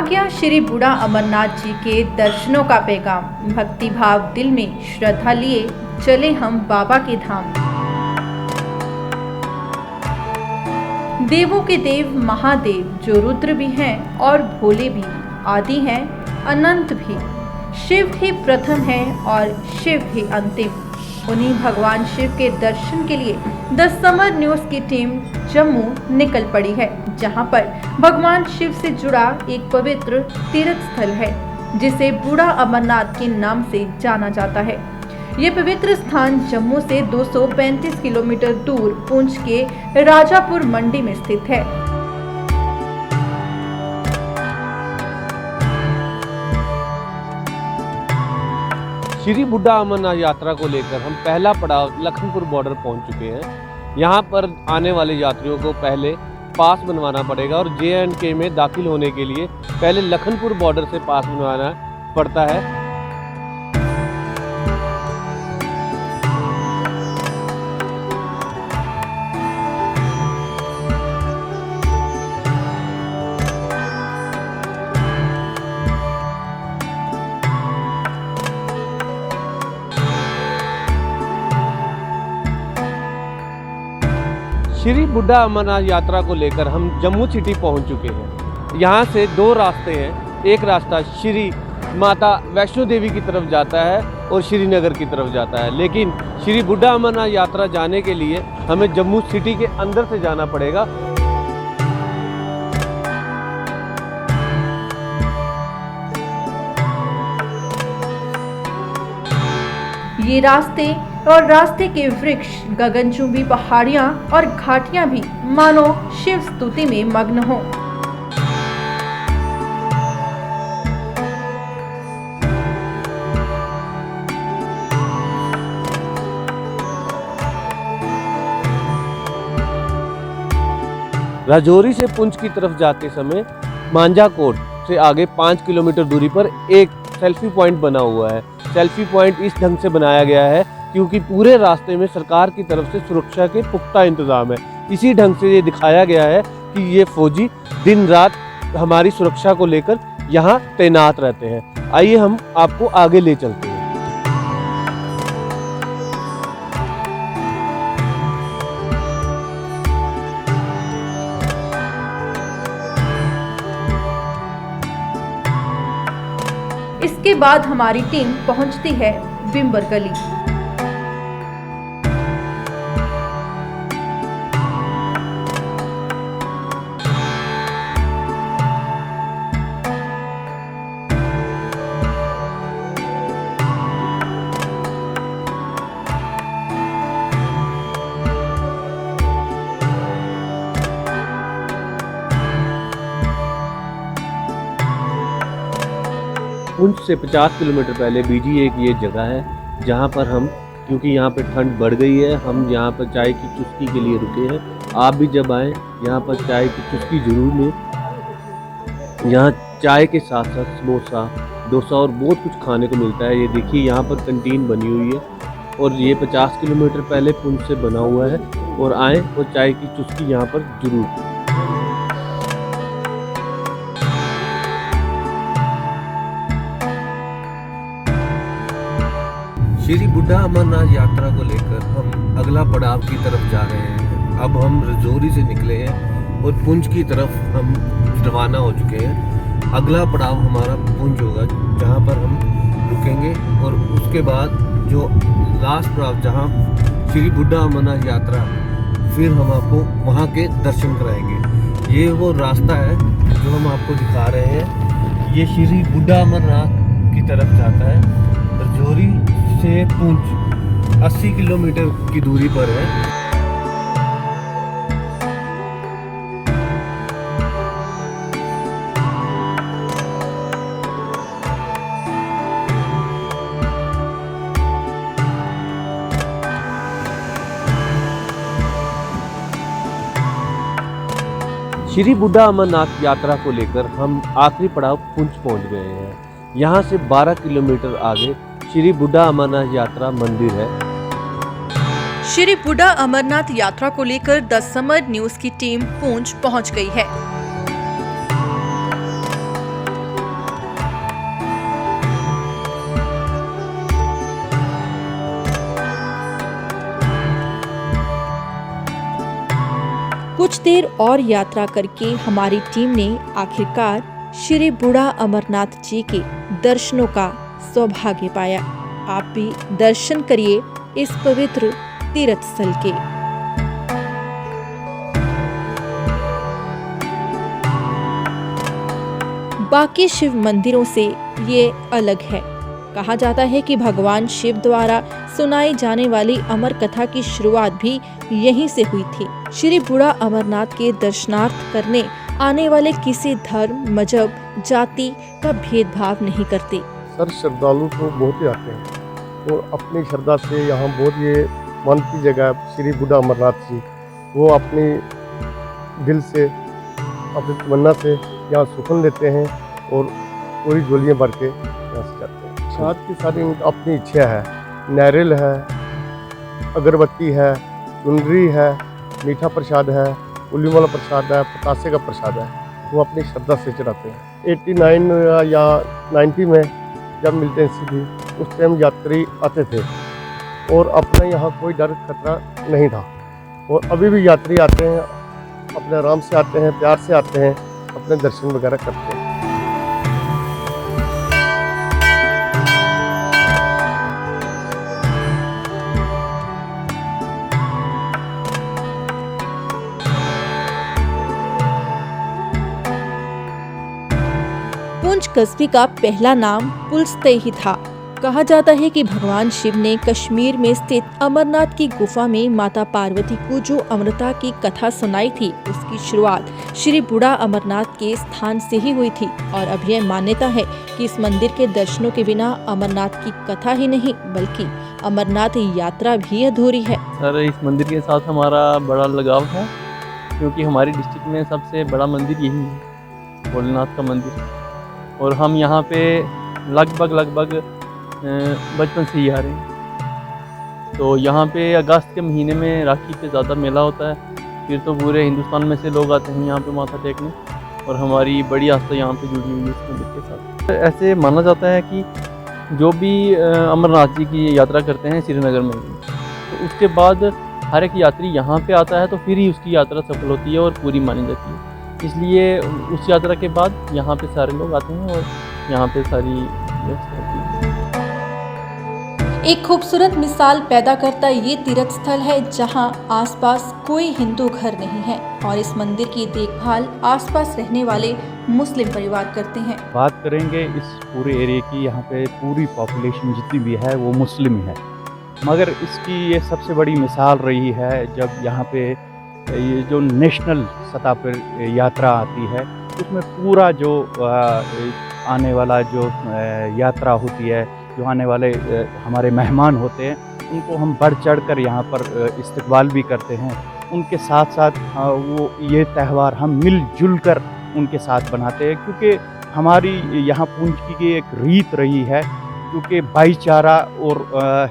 गया श्री बूढ़ा अमरनाथ जी के दर्शनों का पैगाम। भक्ति भाव दिल में श्रद्धा लिए चले हम बाबा के धाम। देवों के देव महादेव जो रुद्र भी हैं और भोले भी, आदि हैं अनंत भी। शिव ही प्रथम है और शिव ही अंतिम। उन्हीं भगवान शिव के दर्शन के लिए द समर न्यूज की टीम जम्मू निकल पड़ी है, जहां पर भगवान शिव से जुड़ा एक पवित्र तीर्थ स्थल है जिसे बूढ़ा अमरनाथ के नाम से जाना जाता है। ये पवित्र स्थान जम्मू से 235 किलोमीटर दूर पुंछ के राजापुर मंडी में स्थित है। श्री बूढ़ा अमरनाथ यात्रा को लेकर हम पहला पड़ाव लखनपुर बॉर्डर पहुंच चुके हैं। यहां पर आने वाले यात्रियों को पहले पास बनवाना पड़ेगा और J&K में दाखिल होने के लिए पहले लखनपुर बॉर्डर से पास बनवाना पड़ता है। श्री बूढ़ा अमरनाथ यात्रा को लेकर हम जम्मू सिटी पहुंच चुके हैं। यहां से दो रास्ते हैं। एक रास्ता श्री माता वैष्णो देवी की तरफ जाता है और श्रीनगर की तरफ जाता है, लेकिन श्री बूढ़ा अमरनाथ यात्रा जाने के लिए हमें जम्मू सिटी के अंदर से जाना पड़ेगा। ये रास्ते और रास्ते के वृक्ष, गगनचुंबी पहाड़ियां और घाटियां भी मानो शिव स्तुति में मग्न हो। राजौरी से पुंछ की तरफ जाते समय मांझाकोट से आगे 5 किलोमीटर दूरी पर एक सेल्फी पॉइंट बना हुआ है। सेल्फी पॉइंट इस ढंग से बनाया गया है क्योंकि पूरे रास्ते में सरकार की तरफ से सुरक्षा के पुख्ता इंतजाम है। इसी ढंग से ये दिखाया गया है कि ये फौजी दिन रात हमारी सुरक्षा को लेकर यहाँ तैनात रहते हैं। आइए हम आपको आगे ले चलते हैं। इसके बाद हमारी टीम पहुंचती है बिम्बर गली। पुंछ से 50 किलोमीटर पहले बीजी एक ये जगह है जहाँ पर हम, क्योंकि यहाँ पे ठंड बढ़ गई है, हम यहाँ पर चाय की चुस्की के लिए रुके हैं। आप भी जब आएँ यहाँ पर चाय की चुस्की जरूर लें। यहाँ चाय के साथ साथ समोसा, डोसा और बहुत कुछ खाने को मिलता है। ये देखिए यहाँ पर कैंटीन बनी हुई है और ये 50 किलोमीटर पहले पुंछ से बना हुआ है। और आएँ और चाय की चुस्की यहाँ पर जरूर। श्री बूढ़ा अमरनाथ यात्रा को लेकर हम अगला पड़ाव की तरफ जा रहे हैं। अब हम राजौरी से निकले हैं और पुंछ की तरफ हम रवाना हो चुके हैं। अगला पड़ाव हमारा पुंछ होगा, जहां पर हम रुकेंगे और उसके बाद जो लास्ट पड़ाव जहां श्री बूढ़ा अमरनाथ यात्रा, फिर हम आपको वहां के दर्शन कराएंगे। ये वो रास्ता है जो हम आपको दिखा रहे हैं। ये श्री बूढ़ा अमरनाथ की तरफ जाता है। राजौरी से पुंछ 80 किलोमीटर की दूरी पर है। श्री बूढ़ा अमरनाथ यात्रा को लेकर हम आखिरी पड़ाव पुंछ पहुंच गए हैं। यहाँ से 12 किलोमीटर आगे श्री बूढ़ा अमरनाथ यात्रा मंदिर है। श्री बूढ़ा अमरनाथ यात्रा को लेकर द समर न्यूज की टीम पुंछ पहुंच गई है। कुछ देर और यात्रा करके हमारी टीम ने आखिरकार श्री बूढ़ा अमरनाथ जी के दर्शनों का सौभाग्य पाया। आप भी दर्शन करिए इस पवित्र तीर्थ स्थल के। बाकी शिव मंदिरों से ये अलग है। कहा जाता है कि भगवान शिव द्वारा सुनाई जाने वाली अमर कथा की शुरुआत भी यहीं से हुई थी। श्री बूढ़ा अमरनाथ के दर्शनार्थ करने आने वाले किसी धर्म, मजहब, जाति का भेदभाव नहीं करते। सर श्रद्धालु तो बहुत ही आते हैं और अपनी श्रद्धा से यहाँ बहुत ये मानती जगह श्री बूढ़ा अमरनाथ जी, वो अपनी दिल से अपनी तमन्ना से यहाँ सुकून लेते हैं और पूरी झोलियाँ भर के यहाँ से जाते हैं। शाद की सारी अपनी इच्छा है, नारियल है, अगरबत्ती है, चुनरी है, मीठा प्रसाद है, उल्ली वाला प्रसाद है, पतासे का प्रसाद है, वो अपनी श्रद्धा से चढ़ाते हैं। 89 या 90 में जब मिलते हैं सीधी, उस टाइम यात्री आते थे और अपना यहाँ कोई डर खतरा नहीं था। और अभी भी यात्री आते हैं, अपने आराम से आते हैं, प्यार से आते हैं, अपने दर्शन वगैरह करते हैं। पुंछ कस्बे का पहला नाम पुलस्त्य ही था। कहा जाता है कि भगवान शिव ने कश्मीर में स्थित अमरनाथ की गुफा में माता पार्वती को जो अमृता की कथा सुनाई थी, उसकी शुरुआत श्री बूढ़ा अमरनाथ के स्थान से ही हुई थी। और अब यह मान्यता है कि इस मंदिर के दर्शनों के बिना अमरनाथ की कथा ही नहीं बल्कि अमरनाथ यात्रा भी अधूरी है। सर इस मंदिर के साथ हमारा बड़ा लगाव है, क्योंकि हमारी डिस्ट्रिक्ट में सबसे बड़ा मंदिर यही है, भोलेनाथ का मंदिर। और हम यहाँ पे लगभग बचपन से ही आ रहे हैं। तो यहाँ पे अगस्त के महीने में राखी पे ज़्यादा मेला होता है, फिर तो पूरे हिंदुस्तान में से लोग आते हैं यहाँ पे माथा टेकने, और हमारी बड़ी आस्था यहाँ पे जुड़ी हुई है इस मंदिर के साथ। ऐसे माना जाता है कि जो भी अमरनाथ जी की यात्रा करते हैं श्रीनगर में, तो उसके बाद हर एक यात्री यहाँ पे आता है तो फिर ही उसकी यात्रा सफल होती है और पूरी मानी जाती है। इसलिए उस यात्रा के बाद यहाँ पे सारे लोग आते हैं और यहाँ पे सारी व्यवस्था होती है। एक खूबसूरत मिसाल पैदा करता ये तीर्थ स्थल है जहाँ आसपास कोई हिंदू घर नहीं है और इस मंदिर की देखभाल आसपास रहने वाले मुस्लिम परिवार करते हैं। बात करेंगे इस पूरे एरिया की, यहाँ पे पूरी पॉपुलेशन जितनी भी है वो मुस्लिम है, मगर इसकी ये सबसे बड़ी मिसाल रही है जब यहाँ पे ये जो नेशनल सतह पर यात्रा आती है, उसमें पूरा जो आने वाला जो यात्रा होती है, जो आने वाले हमारे मेहमान होते हैं, उनको हम बढ़ चढ़ कर यहाँ पर इस्तकबाल भी करते हैं। उनके साथ साथ वो ये त्यौहार हम मिलजुल कर उनके साथ बनाते हैं, क्योंकि हमारी यहाँ पुंछ की एक रीत रही है, क्योंकि भाईचारा और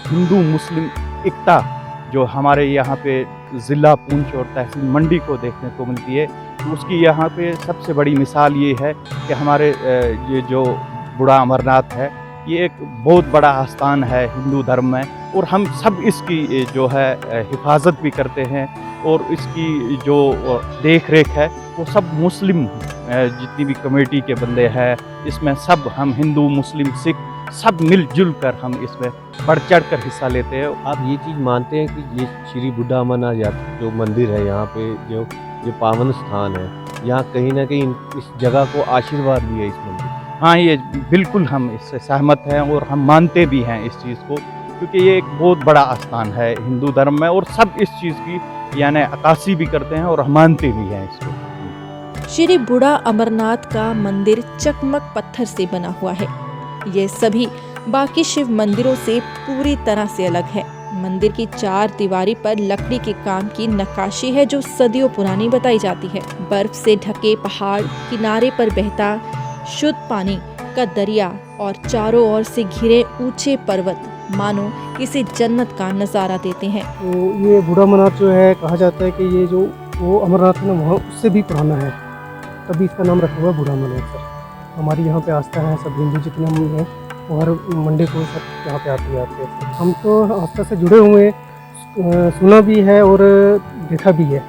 हिंदू मुस्लिम एकता जो हमारे यहाँ पे ज़िला पुंछ और तहसील मंडी को देखने को मिलती है, उसकी यहाँ पे सबसे बड़ी मिसाल ये है कि हमारे ये जो बूढ़ा अमरनाथ है, ये एक बहुत बड़ा आस्थान है हिंदू धर्म में, और हम सब इसकी जो है हिफाजत भी करते हैं, और इसकी जो देख रेख है वो सब मुस्लिम जितनी भी कमेटी के बंदे हैं, इसमें सब हम हिंदू मुस्लिम सिख सब मिलजुल कर हम इसमें बढ़ चढ़ कर हिस्सा लेते हैं। आप ये चीज़ मानते हैं कि ये श्री बूढ़ा अमरनाथ जो मंदिर है यहाँ पे, जो पावन स्थान है, यहाँ कहीं ना कहीं इस जगह को आशीर्वाद भी है इस मंदिर? हाँ, ये बिल्कुल हम इससे सहमत हैं और हम मानते भी हैं इस चीज़ को, क्योंकि ये एक बहुत बड़ा आस्थान है हिंदू धर्म में, और सब इस चीज़ की यानी अक्कासी भी करते हैं और हम मानते भी हैं इसको। श्री बूढ़ा अमरनाथ का मंदिर चकमक पत्थर से बना हुआ है। ये सभी बाकी शिव मंदिरों से पूरी तरह से अलग है। मंदिर की 4 दीवारी पर लकड़ी के काम की नक्काशी है जो सदियों पुरानी बताई जाती है। बर्फ से ढके पहाड़, किनारे पर बहता शुद्ध पानी का दरिया और चारों ओर से घिरे ऊंचे पर्वत मानो किसी जन्नत का नज़ारा देते हैं। तो ये बूढ़ा अमरनाथ जो है, कहा जाता है कि ये जो वो अमरनाथ है ना, वहाँ उससे भी पुराना है, तभी इसका नाम रखा हुआ है बूढ़ा अमरनाथ। सर हमारी यहाँ पे आस्था है, सब हिंदू जितने हम हैं वो हर मंडे को सब यहाँ पे आते हैं। हम तो आस्था से जुड़े हुए हैं, सुना भी है और देखा भी है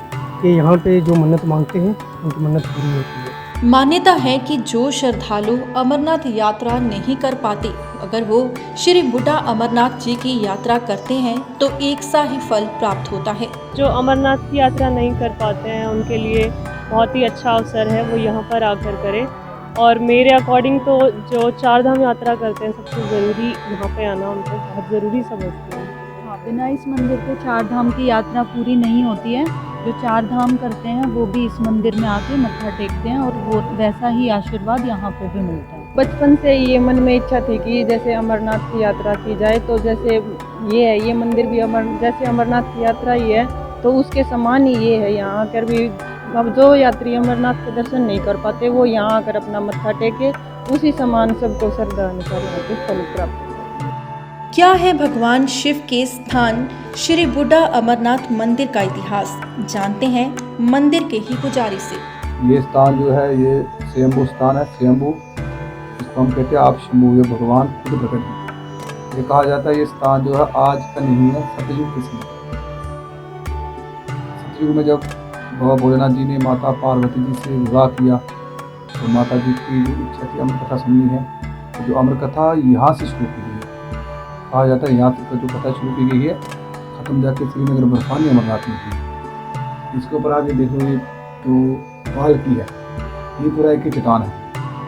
कि यहाँ पे जो मन्नत मांगते हैं उनकी मन्नत पूरी होती है। मान्यता है कि जो श्रद्धालु अमरनाथ यात्रा नहीं कर पाते, अगर वो श्री बूढ़ा अमरनाथ जी की यात्रा करते हैं तो एक सा ही फल प्राप्त होता है। जो अमरनाथ की यात्रा नहीं कर पाते हैं उनके लिए बहुत ही अच्छा अवसर है, वो यहाँ पर आकर करें। और मेरे अकॉर्डिंग तो जो चार धाम यात्रा करते हैं सबसे ज़रूरी यहाँ पे आना उनको बहुत ज़रूरी समझते हैं। हाँ, बिना इस मंदिर के चार धाम की यात्रा पूरी नहीं होती है। जो चार धाम करते हैं वो भी इस मंदिर में आके मत्था टेकते हैं और वो वैसा ही आशीर्वाद यहाँ पे भी मिलता है। बचपन से ये मन में इच्छा थी कि जैसे अमरनाथ की यात्रा की जाए, तो जैसे ये है, ये मंदिर भी जैसे अमरनाथ की यात्रा ही है तो उसके समान ही ये है। यहाँ आकर भी अब जो यात्री अमरनाथ के दर्शन नहीं कर पाते वो यहाँ आकर अपना मत्था टेके, उसी समान सबको श्रद्धा अनुसार यहाँ पे फल प्राप्त होता है। क्या है भगवान शिव के स्थान श्री बूढ़ा अमरनाथ मंदिर का इतिहास, जानते हैं मंदिर के ही पुजारी से। ये स्थान जो है ये स्वयंभू स्थान है। स्वयंभू इसको हम कहते हैं आप शंभू, ये भगवान खुद प्रकट है। ये कहा जाता है ये स्थान जो है आज का नहीं है, सतयुग के समय। सतयुग में जब बाबा भोलेनाथ जी ने माता पार्वती जी से विवाह किया तो माता जी की जो इच्छा थी अमर कथा सुननी है, तो जो अमर कथा यहाँ से शुरू की गई है। कहा जाता है यहाँ से जो कथा शुरू की गई है ख़त्म जाके श्रीनगर बर्फानी अमरनाथ में की। इसके ऊपर आप ये देखो, ये जो पाल की है ये पूरा एक ही चट्टान है,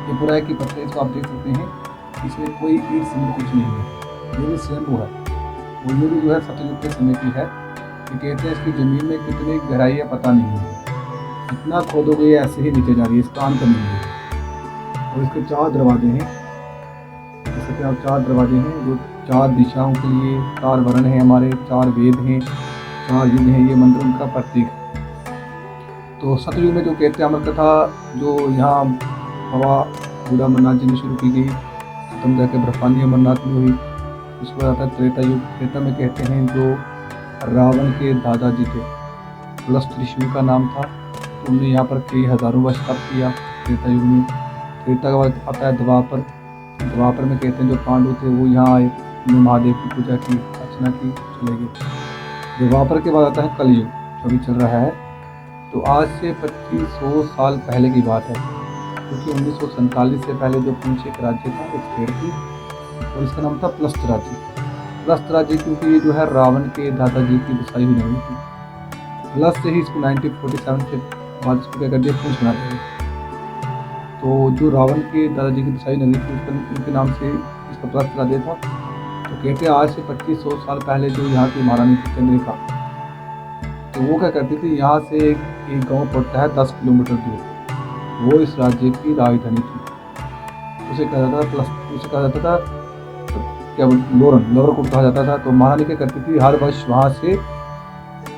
ये पूरा एक ही पत्थर। इसको आप देख सकते हैं, इसमें कोई ईट सीमेंट कुछ नहीं है। ये भी स्वयंभू है और ये भी जो है सतयुग के समय की है। ये कहते हैं इसकी ज़मीन में कितनी गहराई है पता नहीं है, इतना खोदोगे ऐसे ही नीचे जा रही है, इसका अंत नहीं है। और इसके 4 दरवाजे हैं, इसके 4 दरवाजे हैं जो 4 दिशाओं के लिए 4 वर्ण हैं हमारे, 4 वेद हैं, 4 युग हैं। ये मंदिर उनका प्रतीक है। तो सतयुग में जो कहते हैं अमर कथा जो यहाँ बाबा बूढ़ा अमरनाथ जी ने शुरू की गई, खत्म जाके बर्फानी अमरनाथ में हुई। उसके बाद आता है त्रेता युग। त्रेता में कहते हैं जो रावण के दादाजी थे, प्लस त्रिशूल का नाम था, तो उन्होंने यहाँ पर कई हज़ारों वर्ष तप किया त्रेता युग में। त्रेता के बाद आता है द्वापर। द्वापर में कहते हैं जो पांडव थे वो यहाँ आए, उन्होंने महादेव की पूजा की, अर्चना की, चले गए। द्वापर के बाद आता है कलयुग जो अभी चल रहा है। तो आज से 2500 साल पहले की बात है, क्योंकि 1947 से पहले जो पुंछ एक राज्य था, एक स्टेट थी, और इसका नाम था प्लस्त राज्य। प्लस्त राज्य क्योंकि ये जो है रावण के दादाजी की बसाई हुई नहीं थी। प्लस से ही इसको 1947 से बाद इसको क्या कर दिया, पुंछ बना दिया। तो जो रावण के दादाजी की बसाई नगरी थी उनके नाम से इसका प्लस्त राज्य था। तो कहते हैं आज से 2500 साल पहले जो यहाँ की महारानी थी चंद्रिका, तो वो क्या करती थी, यहाँ से एक गाँव पड़ता है 10 किलोमीटर दूर, वो इस राज्य की राजधानी थी। उसे कहा जाता था प्लस, उसे कहा जाता था क्या लोरकोट कहा जाता था। तो महारानी क्या करती थी, हर वर्ष वहाँ से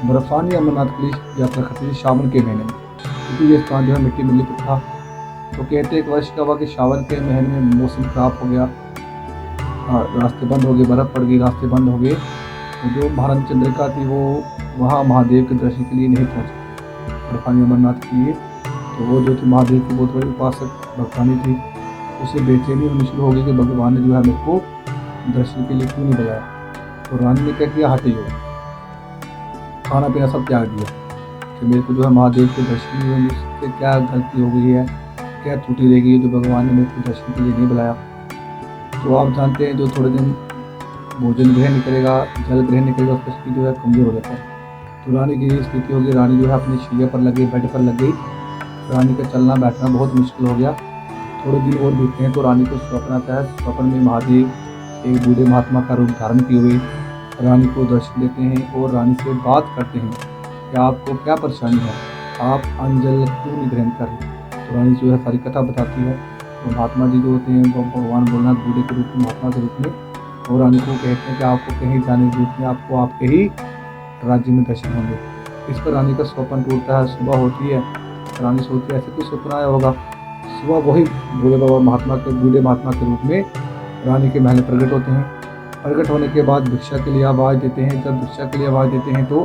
बर्फानी अमरनाथ के लिए यात्रा करती थी सावन के महीने में, क्योंकि ये स्थान जो है मिट्टी मिली था। तो कहते एक वर्ष का हुआ कि सावन के महीने में मौसम खराब हो गया, रास्ते बंद हो गए, बर्फ़ पड़ गई, रास्ते बंद हो गए। तो जो महारानी चंद्रिका थी वो वहाँ महादेव के दर्शन के लिए नहीं पहुँची बर्फानी अमरनाथ के लिए। तो वो जो थी महादेव की बहुत बड़ी उपासक भगवानी थी, उसे बेचैनी होनी शुरू हो गई कि भगवान ने जो है मेरे को दर्शन के लिए क्यों नहीं बुलाया। तो रानी ने क्या किया, हटे हो, खाना पीना सब त्याग दिया कि मेरे को जो है महादेव के दर्शन हुए, मुझसे क्या गलती हो गई है, क्या त्रुटि रह गई है जो भगवान ने मेरे को दर्शन के लिए नहीं बुलाया। तो आप जानते हैं जो थोड़े दिन भोजन ग्रहण नहीं करेगा, जल ग्रहण नहीं करेगा, उसका शरीर जो है कमज़ोर हो जाता है। तो रानी की ये स्थिति हो गई, रानी जो है अपनी शैया पर लग गई, बेड पर लग गई। रानी का चलना बैठना बहुत मुश्किल हो गया। थोड़े दिन और बीतते हैं तो रानी को स्वप्न आता है। स्वप्न में महादेव एक बूढ़े महात्मा का रूप धारण किए हुए रानी को दर्शन देते हैं और रानी से बात करते हैं कि आपको क्या परेशानी है, आप अंजल क्यों नहीं ग्रहण कर रहे। तो रानी जो है सारी कथा बताती है। तो महात्मा जी जो होते हैं वो भगवान भोलेनाथ बूढ़े के रूप में, महात्मा के रूप में, और रानी को कहते हैं कि आपको कहीं जाने की जरूरत नहीं, आपको आपके ही राज्य में दर्शन होंगे। इस पर रानी का स्वप्न टूटता है। सुबह होती है, रानी सोचती है ऐसे कोई स्वप्न आया होगा। सुबह वही भोले बाबा महात्मा के, बूढ़े महात्मा के रूप में रानी के महल में प्रकट होते हैं। प्रकट होने के बाद भिक्षा के लिए आवाज़ देते हैं। जब भिक्षा के लिए आवाज़ देते हैं तो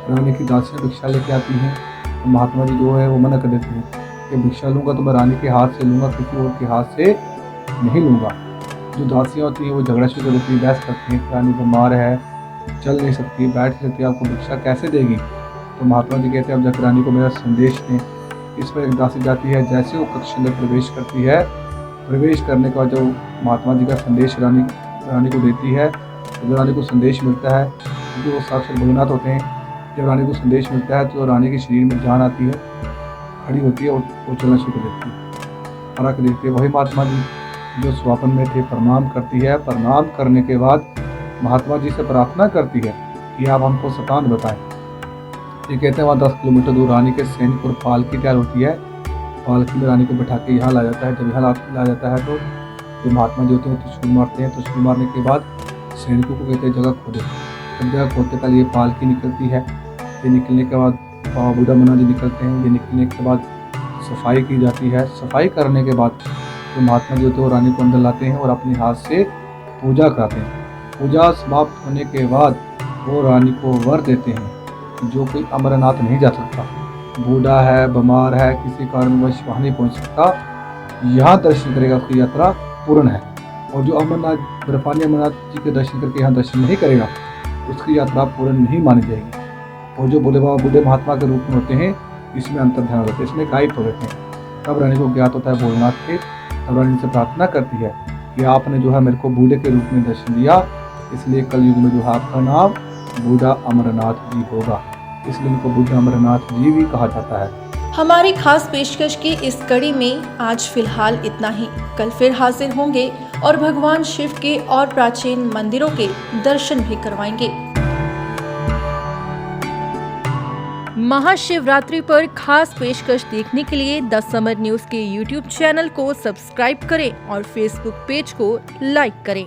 रानी की दासियाँ भिक्षा लेके आती हैं। तो महात्मा जी जो है वो मना कर देते हैं कि भिक्षा लूँगा तो मैं रानी के हाथ से लूँगा, किसी और के हाथ से नहीं लूँगा। जो दासियाँ होती हैं वो झगड़ा शुरू कर देती हैं, बहस करती हैं, रानी बीमार है, चल नहीं सकती, बैठ नहीं सकती, आपको भिक्षा कैसे देगी। तो महात्मा जी कहते हैं अब जाकर रानी को मेरा संदेश दें। इस पर एक दासी जाती है, जैसे वो कक्ष अंदर प्रवेश करती है, प्रवेश करने के बाद जो महात्मा जी का संदेश रानी को देती है, तो जब रानी को संदेश मिलता है, क्योंकि वो साक्षात भोलेनाथ होते हैं, जब रानी को संदेश मिलता है तो रानी के शरीर में जान आती है, खड़ी होती है और वो चलना शुरू कर देती है। और आकर देखती है वही महात्मा जी जो स्वापन में थे, प्रणाम करती है। प्रणाम करने के बाद महात्मा जी से प्रार्थना करती है कि आप हमको स्थान बताएं। ये कहते हैं वहाँ 10 किलोमीटर दूर रानी के सैनिक और पालकी तैयार होती है, पालकी में रानी को बैठा के यहाँ ला जाता है। जब यहाँ ला जाता है तो जो महात्मा जी होते हैं त्रिशूल मारते हैं। त्रिशूल मारने के बाद सैनिकों को कहते हैं जगह खोदो। जब जगह खोदते पहले ये पालकी निकलती है, ये निकलने के बाद बाबा बूढ़ा मन्ना जी निकलते हैं। ये निकलने के बाद सफाई की जाती है। सफाई करने के बाद जो महात्मा जी होते हैं वो रानी को अंदर लाते हैं और अपने हाथ से पूजा कराते हैं। पूजा समाप्त होने के बाद वो रानी को वर देते हैं जो कोई अमरनाथ नहीं जा सकता, बूढ़ा है, बीमार है, किसी कारणवश वहाँ नहीं पहुँच सकता, यहाँ दर्शन करेगा उसकी यात्रा पूर्ण है। और जो अमरनाथ बर्फानी अमरनाथ जी के दर्शन करके यहाँ दर्शन नहीं करेगा उसकी यात्रा पूर्ण नहीं मानी जाएगी। और जो भोले बाबा बूढ़े महात्मा के रूप में होते हैं इसमें अंतर ध्यान होता है, इसमें गायब हो जाते हैं। तब रानी को ज्ञात होता है भोलेनाथ के, तब रानी से प्रार्थना करती है कि आपने जो है मेरे को बूढ़े के रूप में दर्शन दिया, इसलिए कलयुग में जो है आपका नाम बूढ़ा अमरनाथ जी होगा, इसलिए इनको बूढ़ा अमरनाथ जी भी कहा जाता है। हमारी खास पेशकश की इस कड़ी में आज फिलहाल इतना ही। कल फिर हाजिर होंगे और भगवान शिव के और प्राचीन मंदिरों के दर्शन भी करवाएंगे। महाशिवरात्रि पर खास पेशकश देखने के लिए द समर न्यूज के YouTube चैनल को सब्सक्राइब करें और Facebook पेज को लाइक करें।